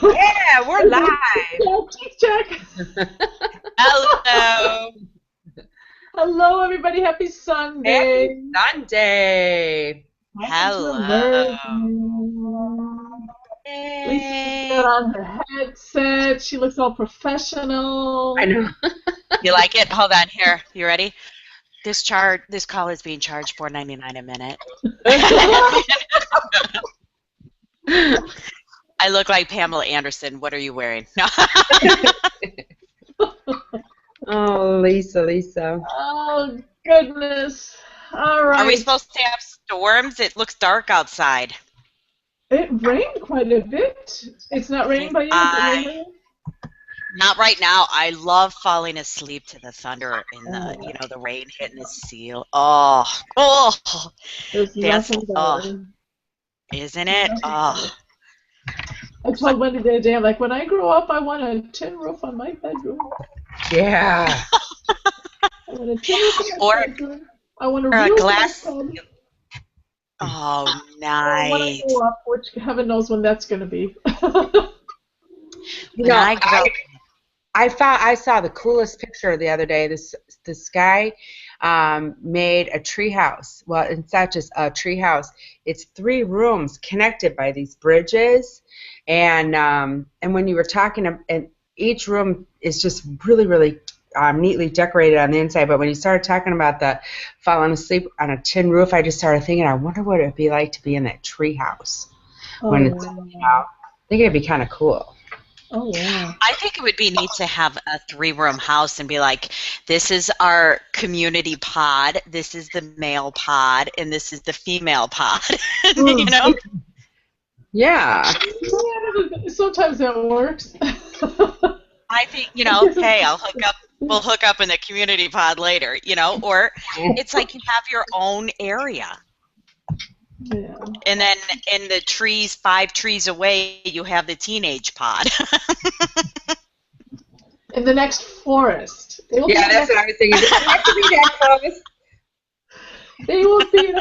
Yeah, we're live. Check, check. Hello. Hello, everybody. Happy Happy Sunday. Sunday. Welcome to Hello. Immersion. Lisa's got Yay. on her headset. She looks all professional. I know. You like it? Hold on here. You ready? This call is being charged $4.99 a minute. I look like Pamela Anderson. What are you wearing? No. Oh, Lisa. Oh, goodness. All right. Are we supposed to have storms? It looks dark outside. It rained quite a bit. It's not raining by you? Is it raining by you? Not right now. I love falling asleep to the thunder and the rain hitting the seal. Oh, There's that's nothing better. Isn't it? Oh. I told Wendy the other day, I'm like, when I grow up, I want a tin roof on my bedroom. Yeah. I want a tin roof on my bedroom. I want a real glass. bathtub. Oh, nice. When I grow up, which heaven knows when that's going to be. I saw the coolest picture the other day. This guy made a tree house. Well, it's not just a tree house. It's 3 rooms connected by these bridges, and when you were talking, and each room is just really neatly decorated on the inside. But when you started talking about the falling asleep on a tin roof, I just started thinking, I wonder what it'd be like to be in that tree house when it's out. I think it'd be kind of cool. Oh, yeah. I think it would be neat to have a 3-room house and be like, this is our community pod, this is the male pod, and this is the female pod. You know? Yeah. Sometimes that works. I think, hey, we'll hook up in the community pod later, or it's like you have your own area. Yeah. And then in the trees, 5 trees away, you have the teenage pod. In the next forest. Yeah, that's what I was thinking. Does it have to be that close? They will be.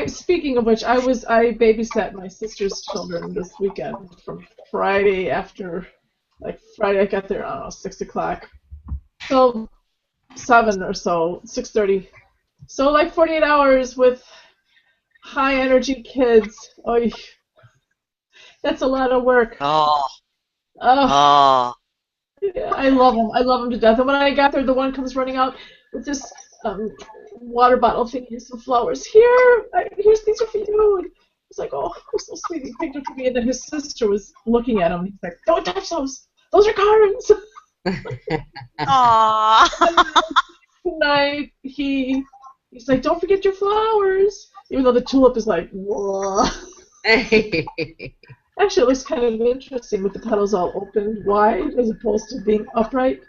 Speaking of which, I babysat my sister's children this weekend from Friday after, Friday I got there, I don't know, 6 o'clock. So 7 or so, 6:30. So 48 hours with high energy kids. Oh, that's a lot of work. Oh. Yeah, I love them. I love them to death. And when I got there, the one comes running out with this water bottle thing and some flowers. Here's these are for you. And he's like, oh, so sweet. He picked it for me, and then his sister was looking at him. He's like, don't touch those. Those are cards. Aww. Tonight, he's like, don't forget your flowers. Even though the tulip is like, whoa. Actually, it looks kind of interesting with the petals all open wide as opposed to being upright.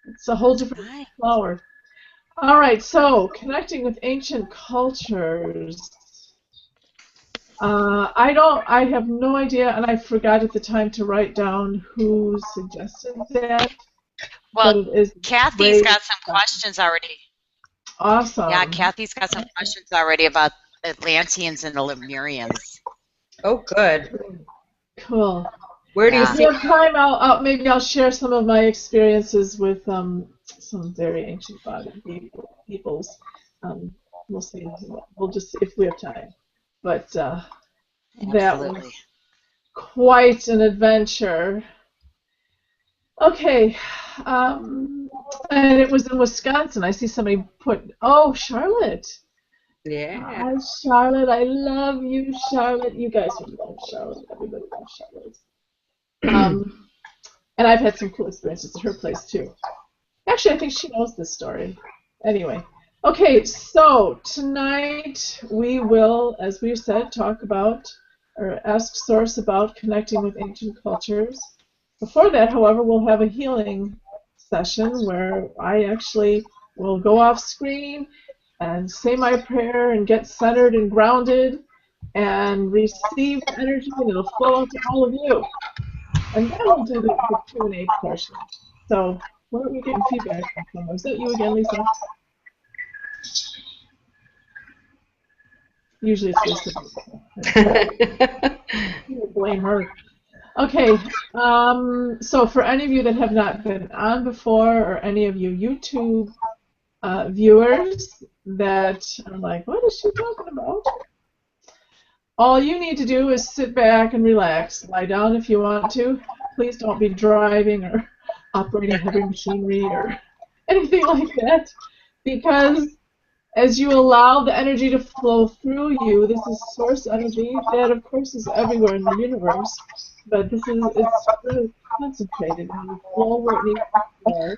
It's a whole different flower. All right, so connecting with ancient cultures. I have no idea, and I forgot at the time to write down who suggested that. Well, Kathy's got some questions already. Awesome. Yeah, Kathy's got some questions already about Atlanteans and the Lemurians. Oh, good. Cool. Where do you see? If we have time, maybe I'll share some of my experiences with some very ancient body peoples. We'll see. We'll just see if we have time. But that was quite an adventure. Okay. And it was in Wisconsin. I see somebody put, Charlotte. Yeah. Hi, Charlotte. I love you, Charlotte. You guys would love Charlotte. Everybody loves Charlotte. And I've had some cool experiences at her place, too. Actually, I think she knows this story. Anyway. Okay, so tonight we will, as we've said, talk about or ask Source about connecting with ancient cultures. Before that, however, we'll have a healing session where I actually will go off screen and say my prayer and get centered and grounded and receive energy, and it'll flow out to all of you. And then we'll do the Q&A portion. So, where are we getting feedback from? Is that you again, Lisa? Usually it's Lisa. blame her. Okay, so for any of you that have not been on before, or any of you YouTube viewers that are like, what is she talking about? All you need to do is sit back and relax. Lie down if you want to. Please don't be driving or operating heavy machinery or anything like that, because as you allow the energy to flow through you, this is source energy that, of course, is everywhere in the universe, but it's really concentrated and will flow where it needs to flow.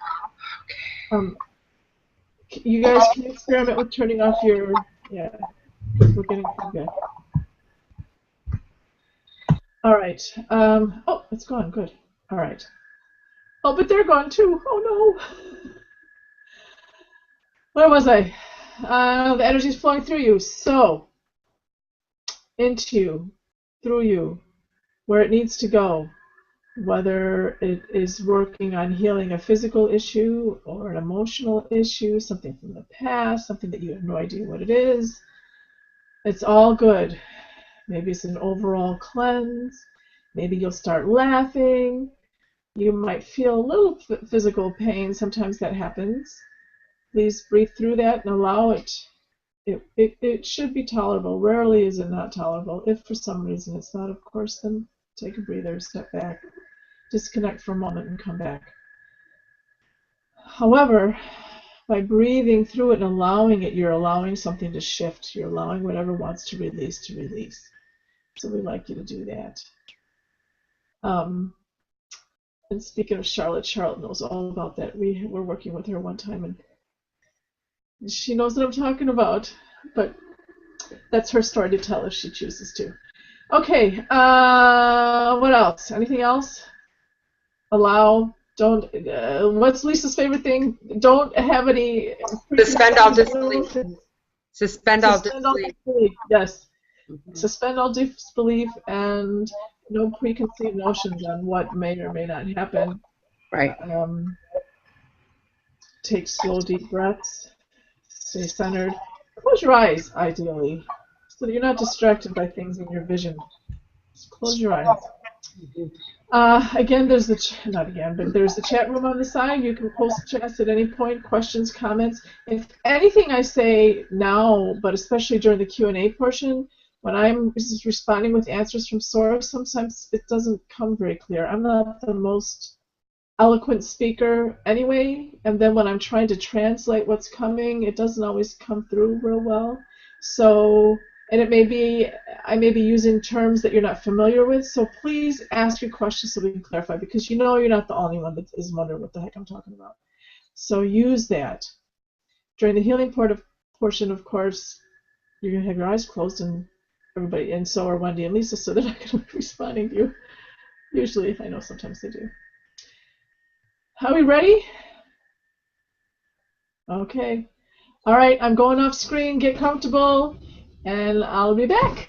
Um, you guys can experiment with turning off your, yeah, we're getting feedback. All right. Oh, it's gone. Good. All right. Oh, but they're gone too. Oh no. Where was I? The energy is flowing through you. So, into, through you, where it needs to go. Whether it is working on healing a physical issue or an emotional issue, something from the past, something that you have no idea what it is. It's all good. Maybe it's an overall cleanse. Maybe you'll start laughing. You might feel a little physical pain. Sometimes that happens. Please breathe through that and allow it. It should be tolerable. Rarely is it not tolerable. If for some reason it's not, of course, then take a breather, step back, disconnect for a moment, and come back. However, by breathing through it and allowing it, you're allowing something to shift. You're allowing whatever wants to release. So we'd like you to do that. And speaking of Charlotte, Charlotte knows all about that. We were working with her one time, and she knows what I'm talking about. But that's her story to tell if she chooses to. Okay, what else? Anything else? Allow, don't, what's Lisa's favorite thing? Don't have any Suspend all disbelief. Suspend all disbelief. Yes. Mm-hmm. Suspend all disbelief and no preconceived notions on what may or may not happen. Right. Take slow, deep breaths. Stay centered. Close your eyes, ideally, so that you're not distracted by things in your vision. Just close your eyes. Again, there's the chat room on the side. You can post chats at any point, questions, comments. If anything I say now, but especially during the Q&A portion, when I'm responding with answers from source, sometimes it doesn't come very clear. I'm not the most eloquent speaker anyway, and then when I'm trying to translate what's coming, it doesn't always come through real well. So, and I may be using terms that you're not familiar with, so please ask your questions so we can clarify, because you know you're not the only one that is wondering what the heck I'm talking about. So use that. During the healing portion, of course, you're going to have your eyes closed, and everybody, and so are Wendy and Lisa, so they're not going to be responding to you. Usually, I know sometimes they do. Are we ready? Okay. All right, I'm going off screen. Get comfortable, and I'll be back.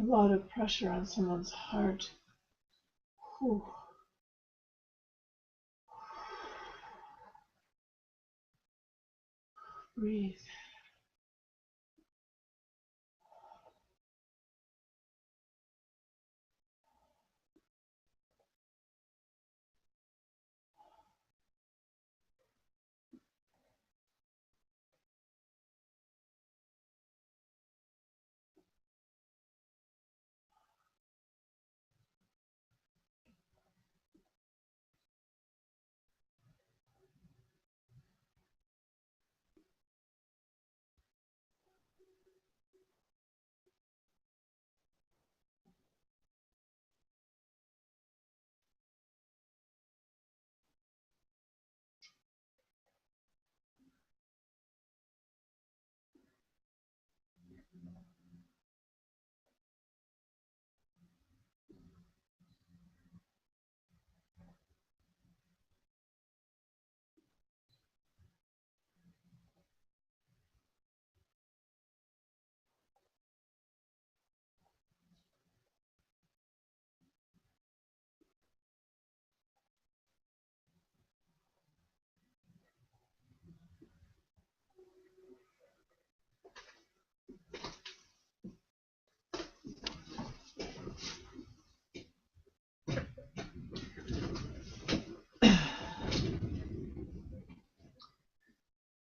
lot of pressure on someone's heart. Whew. Breathe.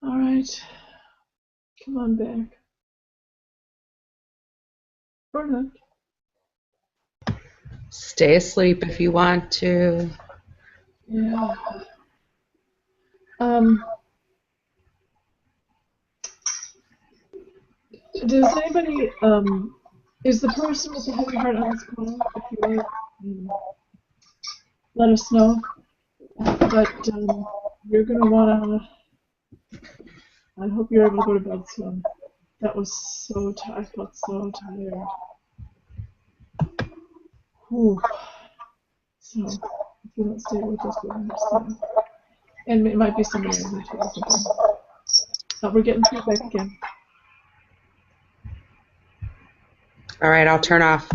All right. Come on back. Or not. Stay asleep if you want to. Yeah. Does anybody, is the person with the heavy heart on this call? If you would, let us know. But you're going to want to, I hope you're able to go to bed soon. That was so tired. I felt so tired. Whew. So, if you don't stay with us, we'll understand. And it might be somebody on YouTube or something. We're getting feedback again. All right, I'll turn off.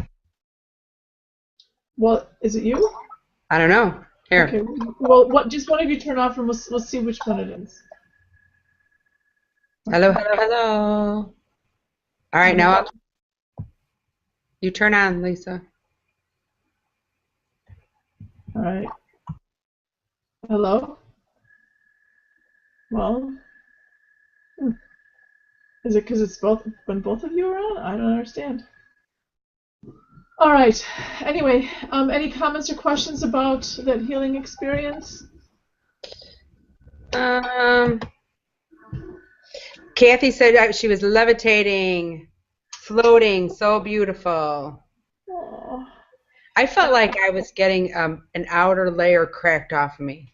Well, is it you? I don't know. Here. Okay. Well, just one of you turn off, and we'll see which one it is. Hello, hello, hello. All right, now you turn on, Lisa. All right. Hello? Well, is it because it's when both of you are on? I don't understand. All right. Anyway, any comments or questions about that healing experience? Kathy said she was levitating, floating, so beautiful. Aww. I felt like I was getting an outer layer cracked off of me.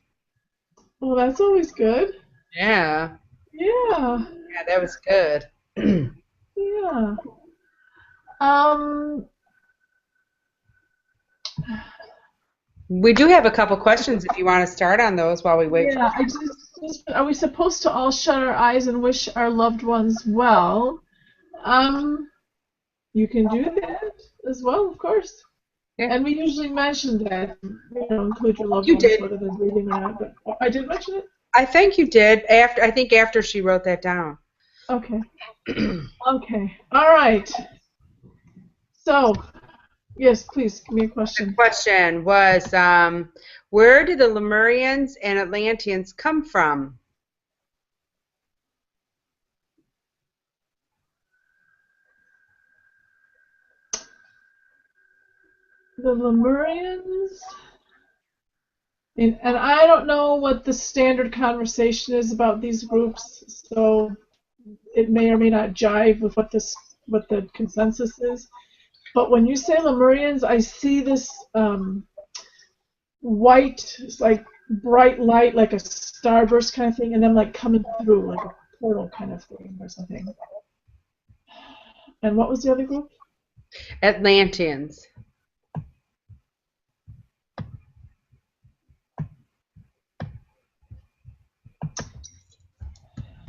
Well, that's always good. Yeah. Yeah. Yeah, that was good. Yeah. We do have a couple questions if you want to start on those while we wait. Yeah, are we supposed to all shut our eyes and wish our loved ones well? You can do that as well, of course. Yeah. And we usually mention that, include your loved ones, whether they're breathing or not. But I did mention it? I think you did. I think after she wrote that down. Okay. Okay. All right. So, yes, please, give me a question. The question was, where did the Lemurians and Atlanteans come from? The Lemurians, and I don't know what the standard conversation is about these groups, so it may or may not jive with what the consensus is. But when you say Lemurians, I see this white, like bright light, like a starburst kind of thing, and then like coming through, like a portal kind of thing or something. And what was the other group? Atlanteans.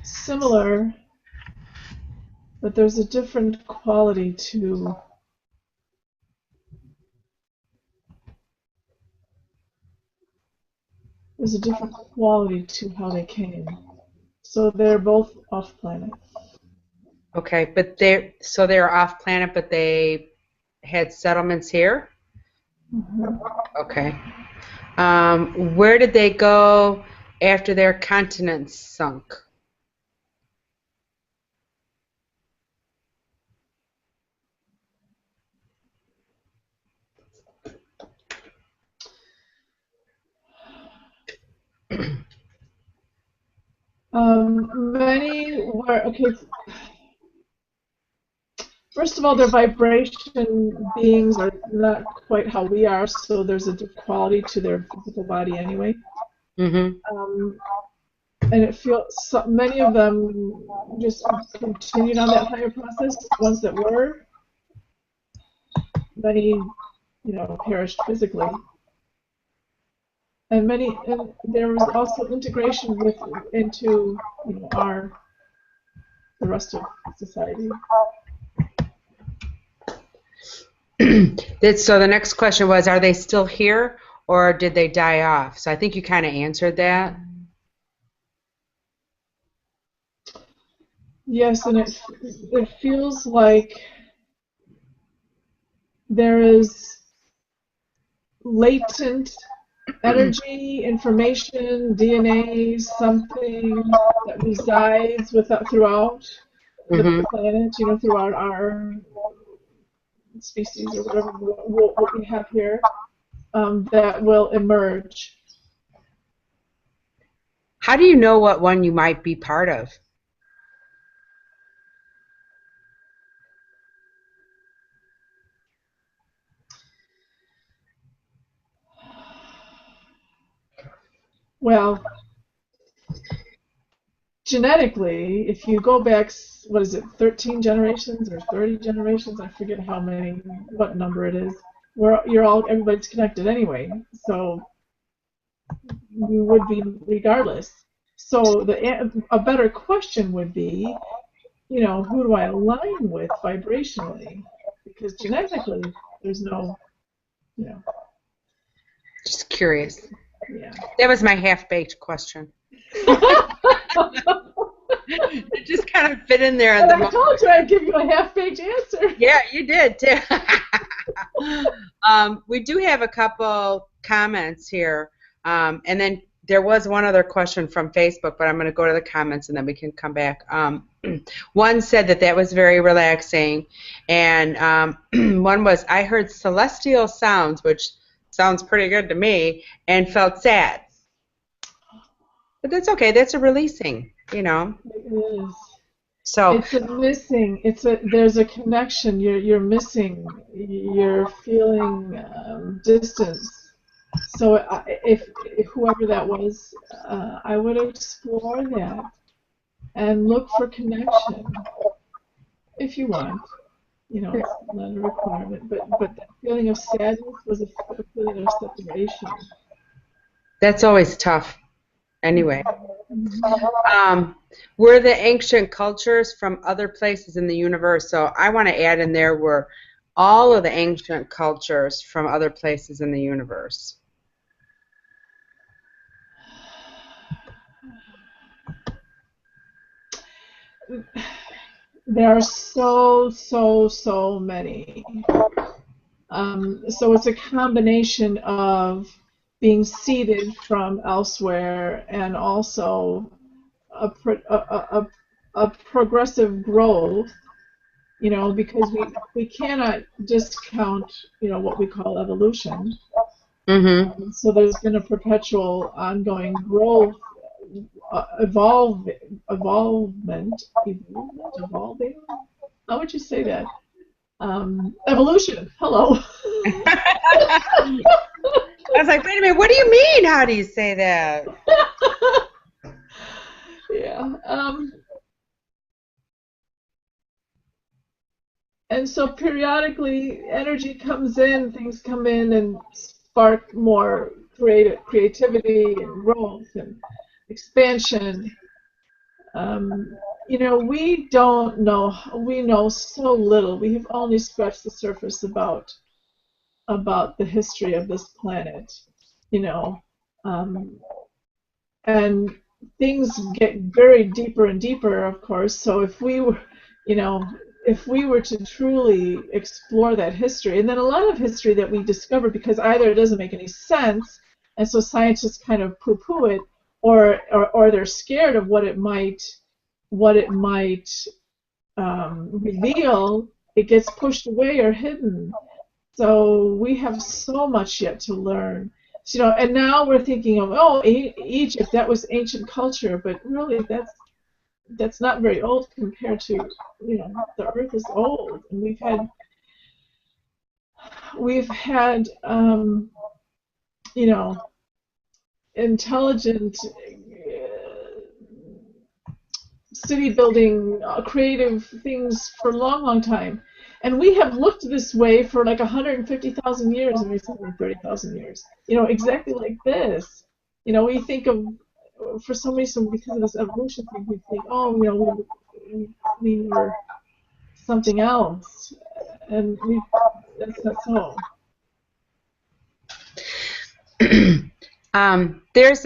Similar, but there's a different quality to there's a different quality to how they came. So they're both off planet. Okay, but they're off planet, but they had settlements here? Mhm. Okay. Where did they go after their continents sunk? Many were, okay, first of all, their vibration beings are not quite how we are, so there's a different quality to their physical body anyway. Mm-hmm. And it feels so, many of them just continued on that higher process. Ones that were, many, perished physically, and there was also integration into the rest of society. So the next question was, are they still here or did they die off? So I think you kind of answered that. Yes, and it feels like there is latent energy, information, DNA, something that resides throughout the Mm-hmm. planet, throughout our species or whatever what we have here, that will emerge. How do you know what one you might be part of? Well, genetically, if you go back, what is it, 13 generations or 30 generations? I forget what number it is. Everybody's connected anyway, so you would be regardless. So a better question would be, who do I align with vibrationally? Because genetically, there's no, Just curious. yeah. That was my half-baked question. It just kind of fit in there at And the I moment. told you I'd give you a half-baked answer. Yeah, you did too. We do have a couple comments here, and then there was one other question from Facebook, but I'm going to go to the comments and then we can come back. One said that was very relaxing, and one was, I heard celestial sounds, which sounds pretty good to me, and felt sad. But that's okay. That's a releasing, It is. So It's a missing. There's a connection. You're missing. You're feeling distance. So if whoever that was, I would explore that and look for connection if you want. It's not a requirement, but that feeling of sadness was a feeling of separation. that's always tough. Anyway, Mhm. were the ancient cultures from other places in the universe? So I want to add in there were all of the ancient cultures from other places in the universe. There are so many. So it's a combination of being seeded from elsewhere and also a progressive growth, because we cannot discount, what we call evolution. Mm-hmm. So there's been a perpetual ongoing growth, evolving. How would you say that? Evolution. Hello. I was like, wait a minute, what do you mean? How do you say that? Yeah. And so periodically, energy comes in, things come in and spark more creativity and growth and expansion. We don't know. We know so little. We have only scratched the surface about the history of this planet. You know, um, and things get very deeper and deeper, of course. So if we were, you know, if we were to truly explore that history, and then a lot of history that we discover because either it doesn't make any sense, and so scientists kind of poo-poo it, or they're scared of what it might reveal, it gets pushed away or hidden. So we have so much yet to learn. So, and now we're thinking of, oh, Egypt, that was ancient culture, but really that's not very old compared to, the Earth is old, and we've had intelligent city building, creative things for a long, long time. And we have looked this way for like 150,000 years, and recently 30,000 years. Exactly like this. We think of, for some reason, because of this evolution thing, we think, oh, we were something else, and that's not so. There's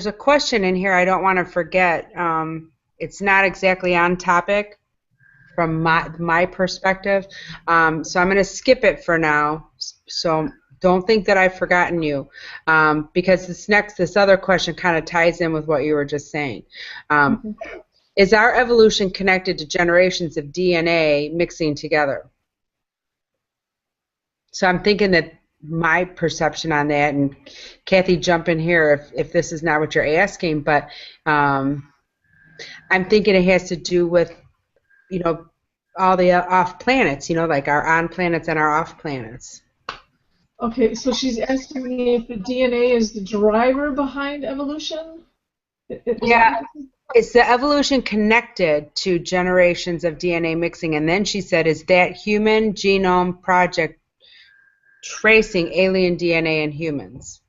a question in here I don't want to forget. It's not exactly on topic from my perspective, so I'm going to skip it for now. So don't think that I've forgotten you, because this other question kind of ties in with what you were just saying. Is our evolution connected to generations of DNA mixing together? So I'm thinking that my perception on that, and Kathy, jump in here if this is not what you're asking, but I'm thinking it has to do with, all the off planets, like our on planets and our off planets. Okay, so she's asking me if the DNA is the driver behind evolution? Yeah, is the evolution connected to generations of DNA mixing? And then she said, is that Human Genome Project tracing alien DNA in humans?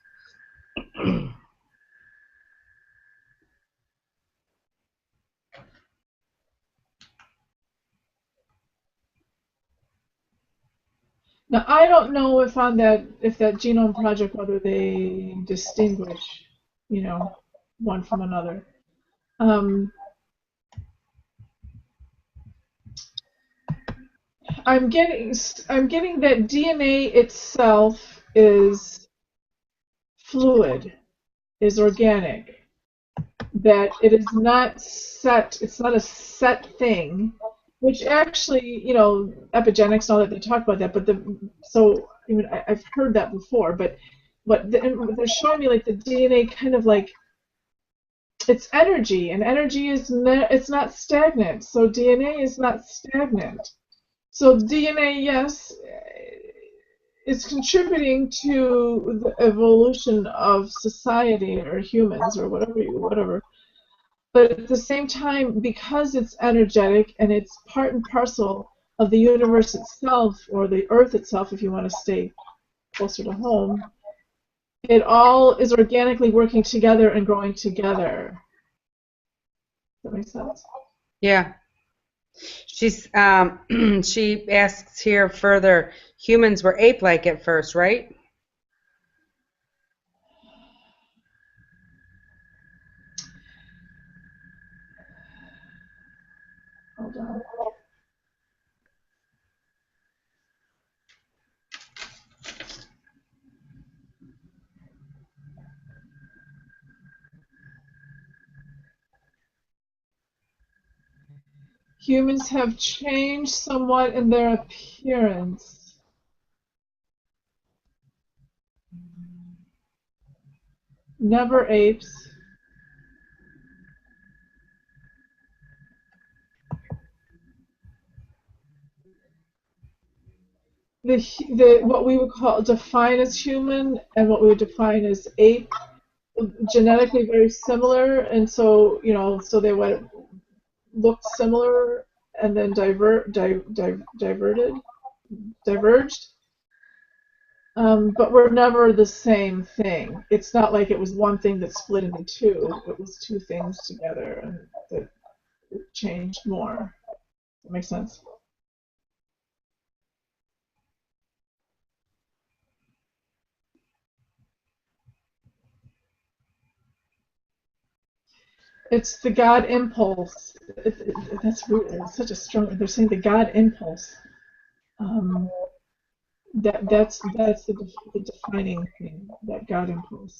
Now, I don't know if that genome project, whether they distinguish, one from another. I'm getting that DNA itself is fluid, is organic, that it is not set. It's not a set thing. Which actually, epigenetics and all that, they talk about that, but I've heard that before, but they're showing me like the DNA kind of like it's energy, and energy it's not stagnant, so DNA is not stagnant. So DNA, yes, is contributing to the evolution of society or humans or whatever. But at the same time, because it's energetic and it's part and parcel of the universe itself, or the Earth itself, if you want to stay closer to home, it all is organically working together and growing together. Does that make sense? Yeah. She asks here further, humans were ape-like at first, right? Hold on. Humans have changed somewhat in their appearance. Never apes. What we would define as human and what we would define as ape, genetically very similar, and so so they would look similar and then diverged. But we're never the same thing. It's not like it was one thing that split into two. It was two things together, and that it changed more. That makes sense? It's the God impulse. That's weird. It's such a strong. They're saying the God impulse. Um, that's the defining thing. That God impulse.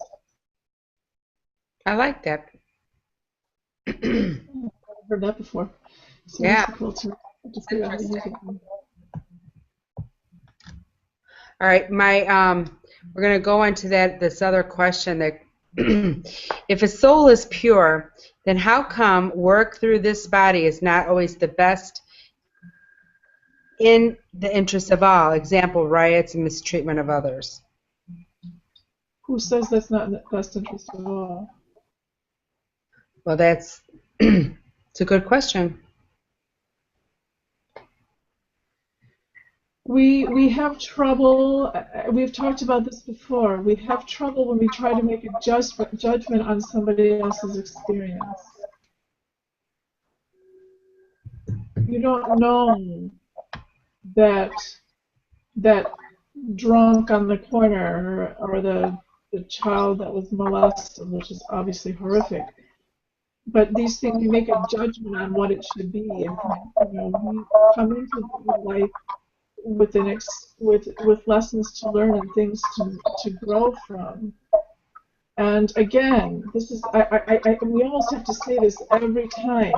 I like that. I've heard that before. So Yeah. that's cool to figure out how to use it. All right, we're going to go into this other question that if a soul is pure, then how come work through this body is not always the best in the interest of all? Example, riots and mistreatment of others. Who says that's not in the best interest of all? Well, it's a good question. We have trouble. We've talked about this before. We have trouble when we try to make a judgment on somebody else's experience. You don't know that drunk on the corner or the child that was molested, which is obviously horrific. But these things, we make a judgment on what it should be, and we come into life with with lessons to learn and things to grow from. And again, this is we almost have to say this every time.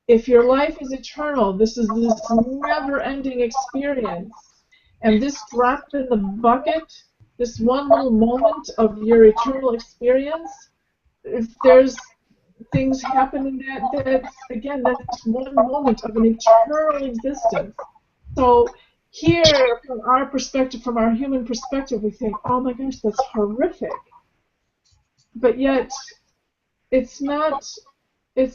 If your life is eternal, this is this never-ending experience, and this drop in the bucket, this one little moment of your eternal experience, if there's things happen in that's again, that's one moment of an eternal existence. So here, from our perspective, from our human perspective, we think, oh my gosh, that's horrific. But yet, it's not who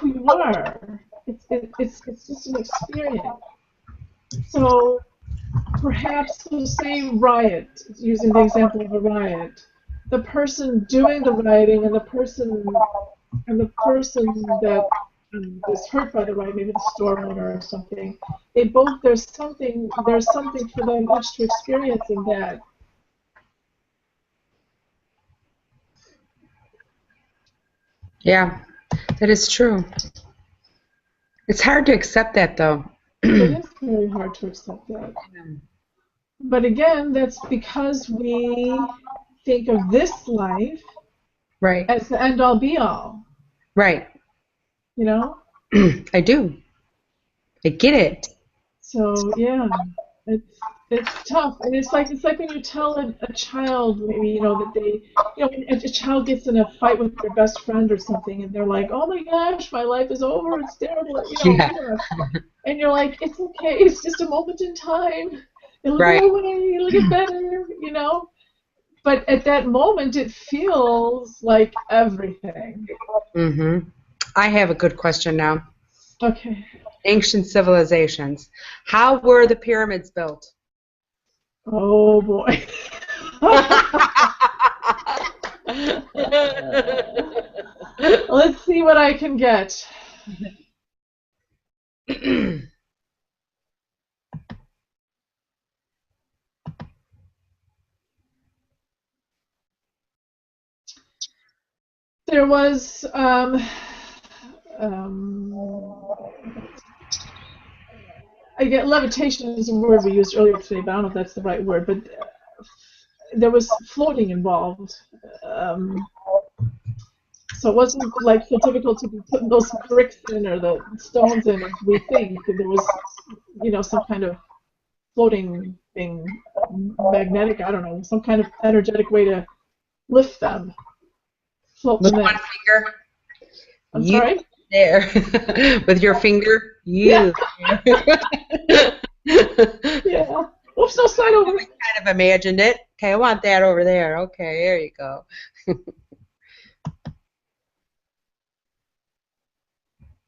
you are. It's just an experience. So perhaps we'll say riot, using the example of a riot. The person doing the rioting and the person that is hurt by the riot, maybe the store owner or something. There's something for them each to experience in that. Yeah, that is true. It's hard to accept that, though. It is very hard to accept that. But again, that's because we think of this life Right. as the end-all be-all. Right. You know? I do. I get it. So yeah, it's tough, and it's like when you tell a child, maybe that they, when a child gets in a fight with their best friend or something, and they're like, oh my gosh, my life is over, it's terrible, Yeah. And you're like, it's okay, it's just a moment in time, it'll Right. go away, it'll get better, But at that moment, it feels like everything. Mm-hmm. I have a good question now. Okay. Ancient civilizations. How were the pyramids built? Oh boy. Let's see what I can get. There was I get levitation is a word we used earlier today, but I don't know if that's the right word. But there was floating involved, so it wasn't like so difficult to be putting those bricks in or the stones in as we think. There was, some kind of floating thing, magnetic. I don't know, some kind of energetic way to lift them, float With them in. one finger. I'm sorry? There. With your finger. You. Yeah. Oops, no, slide over. I kind of imagined it. Okay, I want that over there. Okay, there you go.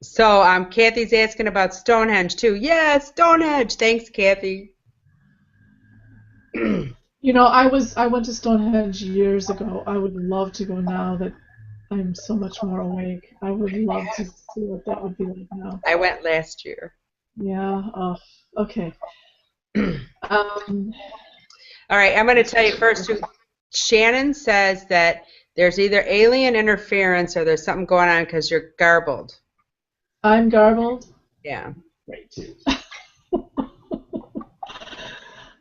So, Kathy's asking about Stonehenge too. Yes, Stonehenge. Thanks, Kathy. I went to Stonehenge years ago. I would love to go now that I'm so much more awake. I would love to see what that would be like now. I went last year. Yeah. Oh, okay. All right, I'm going to tell you first. Shannon says that There's either alien interference or there's something going on because you're garbled. I'm garbled? Yeah. Great.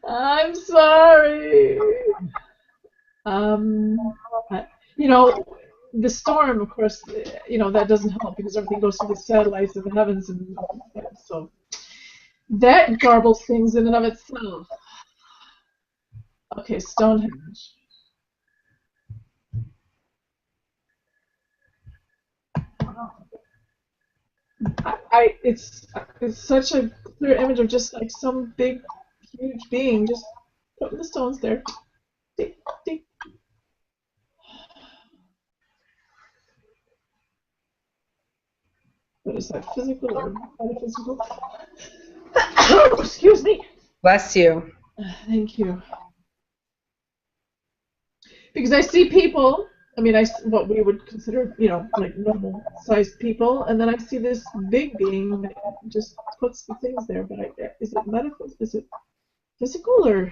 I'm sorry. You know, the storm, of course, you know, that doesn't help because everything goes through the satellites in the heavens, and so that garbles things in and of itself. Okay, Stonehenge. It's such a clear image of just like some big, huge being just putting the stones there. Tick, tick. What is that, physical or metaphysical? Excuse me. Bless you. Thank you. Because I see people, I mean, what we would consider, you know, like normal-sized people, and then I see this big being that just puts the things there. But is it metaphysical? Is it physical or?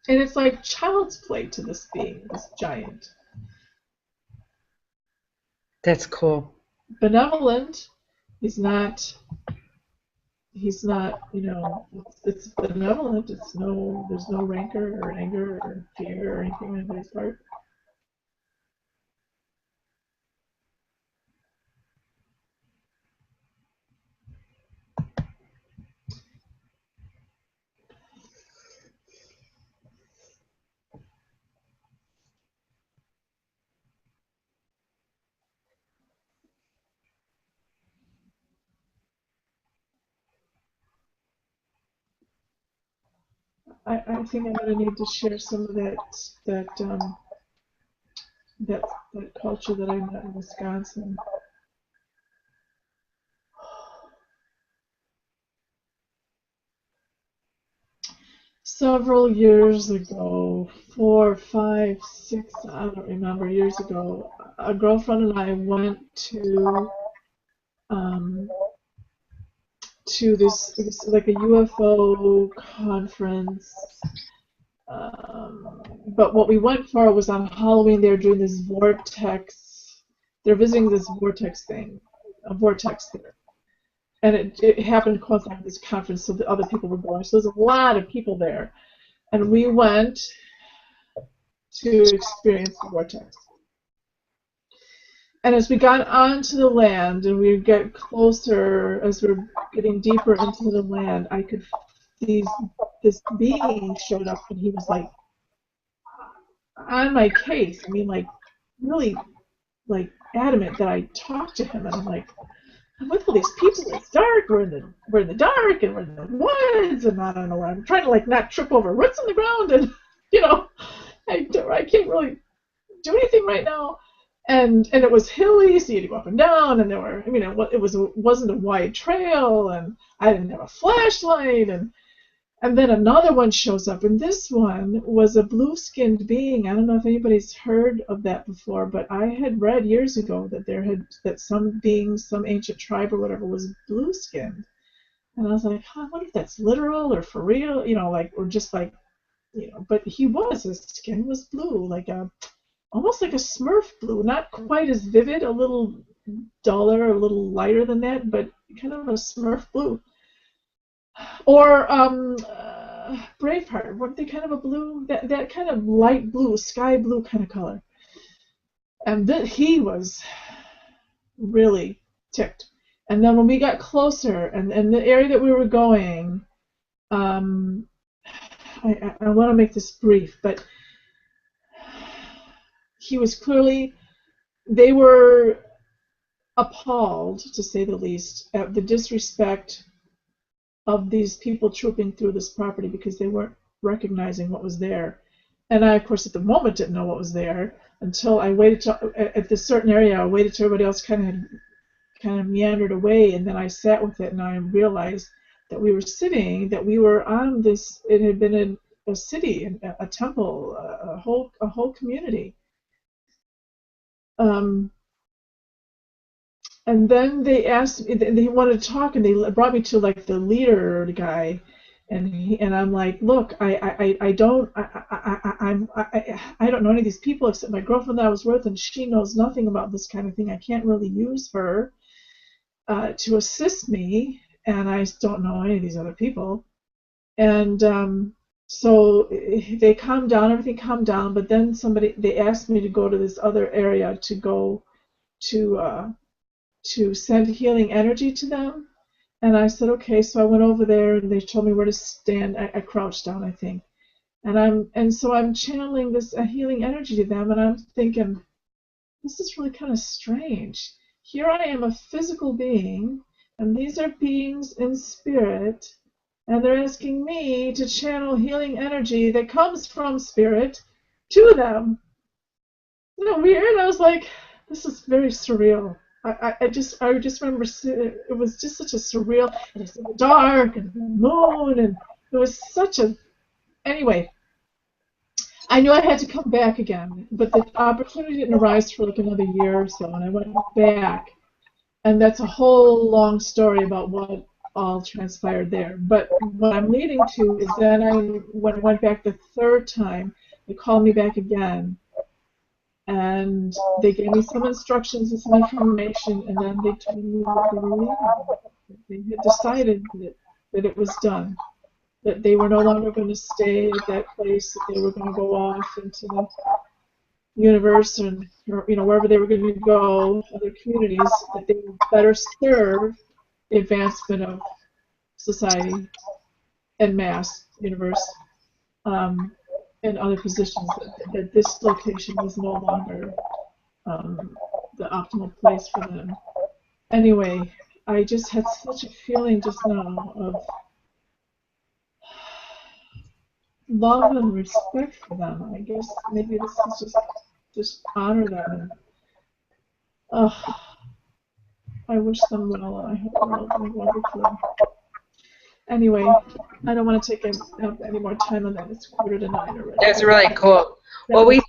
And it's like child's play to this being, this giant. That's cool. Benevolent. He's not, you know, it's benevolent. There's no rancor or anger or fear or anything on anybody's part. I think I'm gonna need to share some of that culture that I met in Wisconsin. Several years ago, 4, 5, 6, I don't remember, years ago, a girlfriend and I went um, to this like a UFO conference. But what we went for was on Halloween. They were doing this vortex. They're visiting this vortex thing, a vortex there. And it happened to coincide with this conference, so the other people were going. So there's a lot of people there. And we went to experience the vortex. And as we got onto the land and we get closer, as we're getting deeper into the land, I could this being showed up, and he was like on my case. I mean, like really like adamant that I talk to him, and I'm like, I'm with all these people. It's dark. We're in the dark, and we're in the woods, and I don't know where I'm trying to like not trip over roots in the ground, and you know, I can't really do anything right now. And it was hilly, so you had to go up and down, and there were, I mean, wasn't a wide trail, and I didn't have a flashlight, and then another one shows up, and this one was a blue-skinned being. I don't know if anybody's heard of that before, but I had read years ago that some being, some ancient tribe or whatever, was blue-skinned, and I was like, I wonder if that's literal or for real, you know, like, or just like, you know. But his skin was blue, like almost like a Smurf blue, not quite as vivid, a little duller, a little lighter than that, but kind of a Smurf blue. Or Braveheart, weren't they kind of a blue, that kind of light blue, sky blue kind of color? And he was really ticked. And then when we got closer, and the area that we were going, I want to make this brief, but he was clearly, they were appalled, to say the least, at the disrespect of these people trooping through this property because they weren't recognizing what was there. And I, of course, at the moment didn't know what was there until I waited at this certain area. I waited till everybody else kind of meandered away, and then I sat with it, and I realized that we were on this. It had been a city, a temple, a whole community. And then they asked me, they wanted to talk, and they brought me to like the leader guy, and I'm like, look, I don't I don't know any of these people except my girlfriend that I was with, and she knows nothing about this kind of thing. I can't really use her to assist me, and I don't know any of these other people. And so they calmed down, everything calmed down, but then they asked me to go to this other area to go to send healing energy to them. And I said, okay. So I went over there, and they told me where to stand. I crouched down, I think. And so I'm channeling this healing energy to them, and I'm thinking, this is really kind of strange. Here I am, a physical being, and these are beings in spirit, and they're asking me to channel healing energy that comes from spirit to them. Isn't that weird? I was like, this is very surreal. I just remember it was just such a surreal, and it's dark and the moon, and it was such a, anyway. I knew I had to come back again, but the opportunity didn't arise for like another year or so, and I went back, and that's a whole long story about what all transpired there. But what I'm leading to is then when I went back the third time, they called me back again, and they gave me some instructions and some information, and then they told me that they were leaving. They had decided that it was done, that they were no longer going to stay at that place, that they were going to go off into the universe, and wherever they were going to go, other communities, that they would better serve the advancement of society and mass universe in other positions, that this location was no longer the optimal place for them. Anyway, I just had such a feeling just now of love and respect for them. I guess maybe this is just honor them. And, I wish them well. I hope they're all doing wonderfully. Anyway, I don't want to take any more time on that. It's 8:45 already. That's really cool. Well, we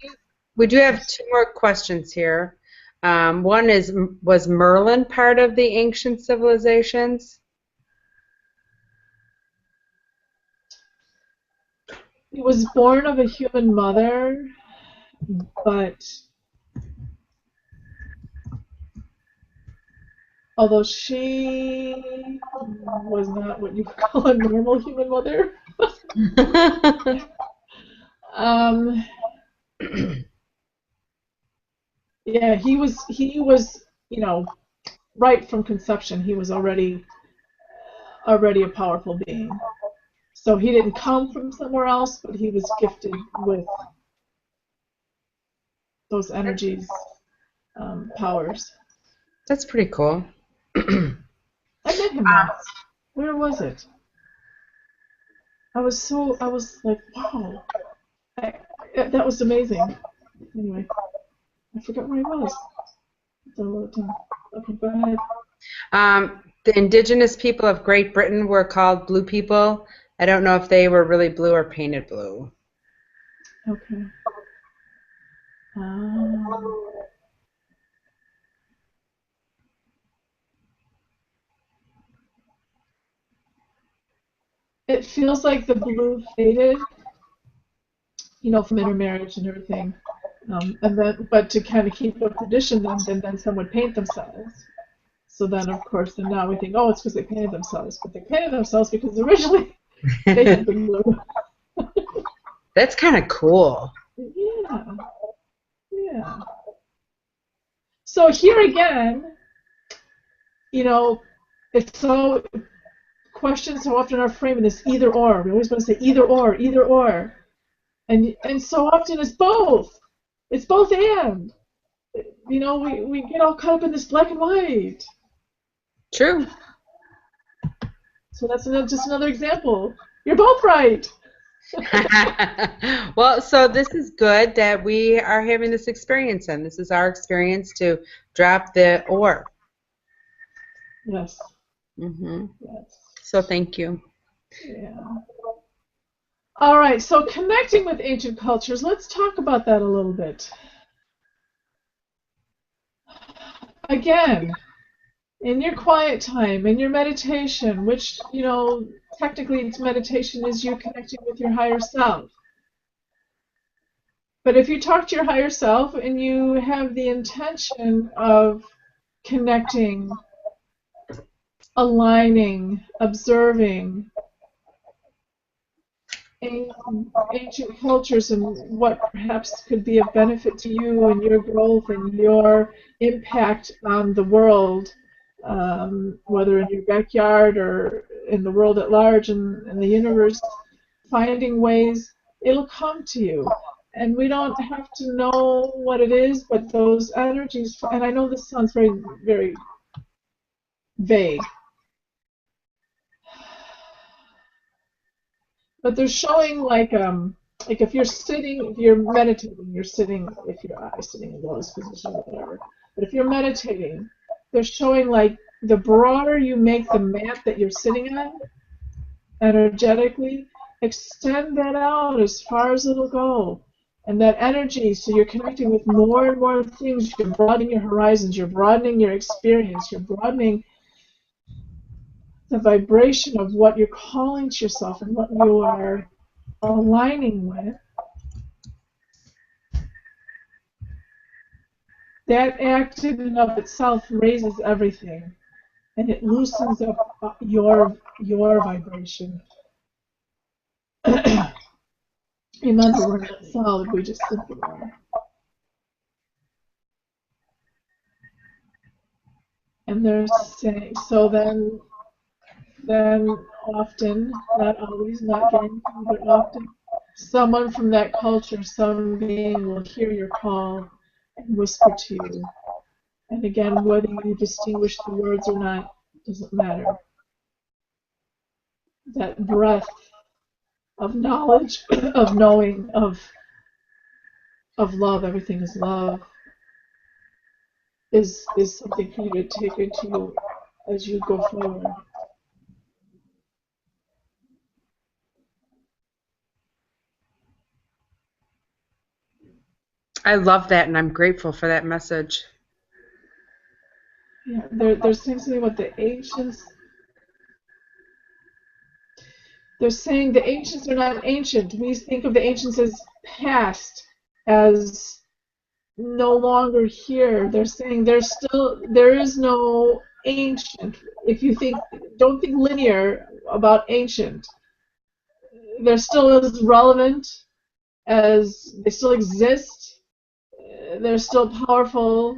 do have two more questions here. One is, was Merlin part of the ancient civilizations? He was born of a human mother, but although she was not what you would call a normal human mother, yeah, he was, right from conception, he was already a powerful being. So he didn't come from somewhere else, but he was gifted with those energies, powers. That's pretty cool. I met him once. Where was it? I was like, wow, that was amazing. Anyway, I forgot where he was. Okay, go ahead. The indigenous people of Great Britain were called blue people. I don't know if they were really blue or painted blue. Okay. It feels like the blue faded, from intermarriage and everything. And then, but to kind of keep the tradition, then some would paint themselves. So then, of course, then now we think, oh, it's because they painted themselves. But they painted themselves because originally they had been blue. That's kind of cool. Yeah. Yeah. So here again, it's so, questions so often are framed in this either or. We always want to say either or, either or. And so often it's both. It's both and. We get all caught up in this black and white. True. So that's just another example. You're both right. Well, so this is good that we are having this experience, and this is our experience to drop the or. Yes. Mm-hmm. Yes. So thank you. Yeah. All right, so connecting with ancient cultures, let's talk about that a little bit. Again, in your quiet time, in your meditation, which, technically it's meditation, is you connecting with your higher self. But if you talk to your higher self and you have the intention of connecting, aligning, observing ancient cultures and what perhaps could be of benefit to you and your growth and your impact on the world, whether in your backyard or in the world at large and in the universe, finding ways, it'll come to you. And we don't have to know what it is, but those energies, and I know this sounds very, very vague, but they're showing like if you're meditating, you're sitting, if your eye sitting in lotus position or whatever. But if you're meditating, they're showing like the broader you make the mat that you're sitting on, energetically, extend that out as far as it'll go. And that energy, so you're connecting with more and more things, you're broadening your horizons, you're broadening your experience, you're broadening the vibration of what you're calling to yourself and what you are aligning with. That act in and of itself raises everything, and it loosens up your vibration. Remember, we're not solid, we just simply are. And they're saying, so then often, not always, not guaranteed, but often, someone from that culture, some being will hear your call and whisper to you. And again, whether you distinguish the words or not doesn't matter. That breath of knowledge, of knowing, of love, everything is love, is something for you to take into you as you go forward. I love that, and I'm grateful for that message. Yeah, they're saying something about the ancients. They're saying the ancients are not ancient. We think of the ancients as past, as no longer here. They're saying there is no ancient. If you don't think linear about ancient. They're still as relevant as they still exist. They're still powerful.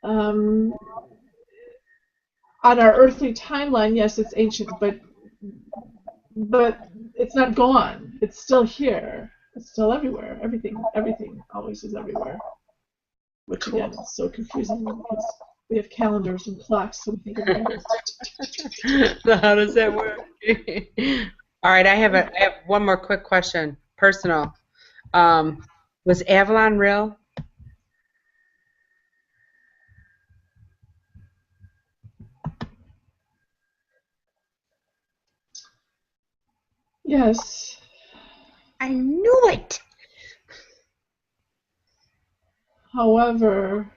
On our earthly timeline, yes, it's ancient, but it's not gone. It's still here. It's still everywhere. Everything always is everywhere. Which again is so confusing because we have calendars and clocks, so we think of So how does that work? All right, I have one more quick question, personal. Was Avalon real? Yes. I knew it. However,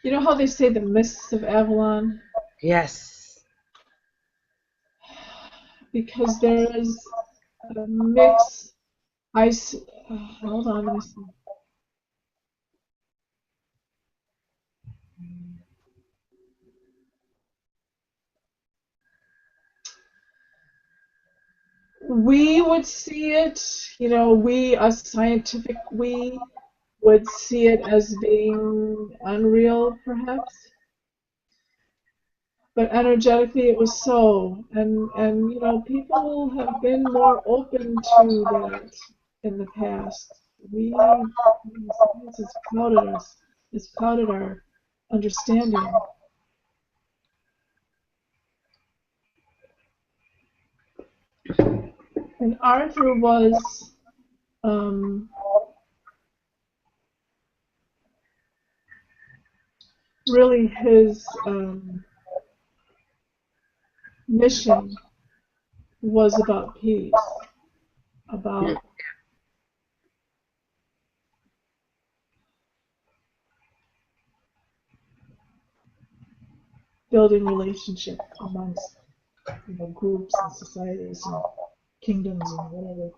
you know how they say the mists of Avalon? Yes. Because there is a mix. Hold on, let me see. We would see it, we, us scientific, we would see it as being unreal, perhaps. But energetically, it was so, and people have been more open to that in the past. Science has clouded us, has clouded our understanding. And Arthur was really his mission was about peace, about building relationship amongst groups and societies and kingdoms and whatever.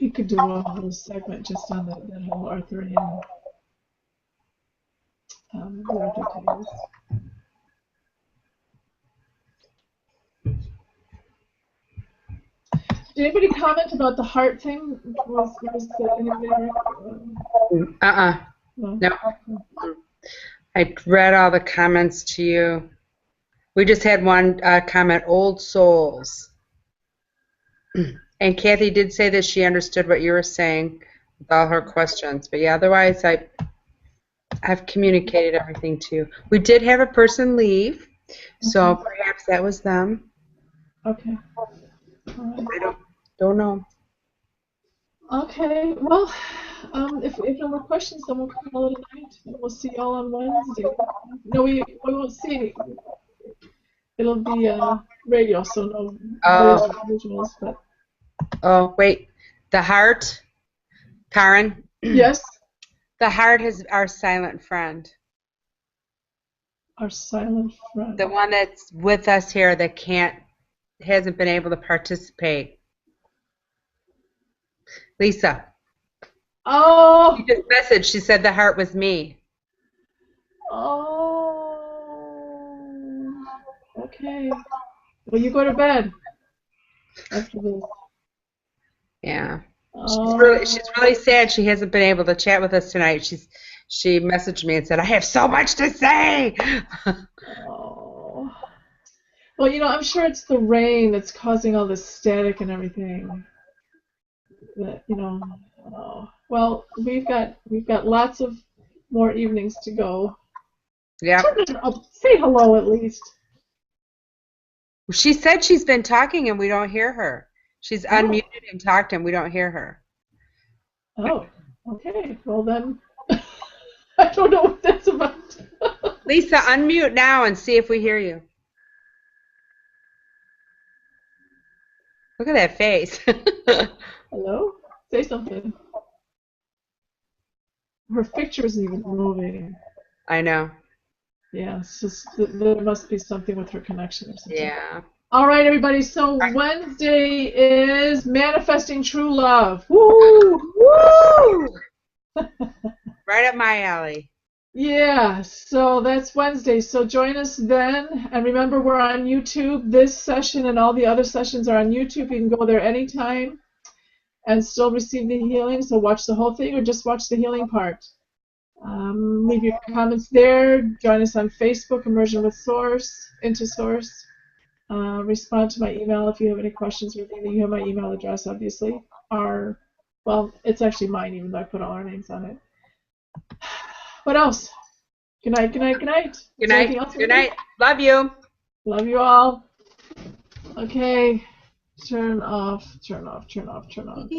We could do a whole segment just on that whole Arthurian the Arthur tales. Did anybody comment about the heart thing? Was anybody? No. I read all the comments to you. We just had one comment, old souls. And Kathy did say that she understood what you were saying with all her questions. But yeah, otherwise I've communicated everything to you. We did have a person leave, so perhaps that was them. Okay. All right. I don't know. Okay, well, if no more questions, then we'll call it a night. And we'll see y'all on Wednesday. No, we won't see. It'll be radio, so no visuals. But oh, wait. The heart, Karen? Yes? The heart is our silent friend. Our silent friend. The one that's with us here that hasn't been able to participate. Lisa. Oh! She just messaged. She said the heart was me. Oh. Okay. Well, you go to bed after this. Yeah. Oh. She's really sad she hasn't been able to chat with us tonight. She messaged me and said, I have so much to say. Oh. Well, I'm sure it's the rain that's causing all this static and everything. That oh. Well, we've got lots of more evenings to go. Yeah. Say hello at least. She said she's been talking and we don't hear her. She's unmuted and talked and we don't hear her. Oh, okay. Well then, I don't know what that's about. Lisa, unmute now and see if we hear you. Look at that face. Hello? Say something. Her picture isn't even moving. I know. Yeah, it's just there must be something with her connection or something. Yeah. All right, everybody. So Wednesday is Manifesting True Love. Woo! Woo! Right up my alley. Yeah, so that's Wednesday. So join us then. And remember, we're on YouTube. This session and all the other sessions are on YouTube. You can go there anytime and still receive the healing. So watch the whole thing or just watch the healing part. Leave your comments there. Join us on Facebook, Immersion with Source, Into Source. Respond to my email if you have any questions or anything. You have my email address, obviously. Well, it's actually mine, even though I put all our names on it. What else? Good night, good night, good night. Good night. Good night. Love you. Love you all. Okay. Turn off, turn off, turn off, turn off.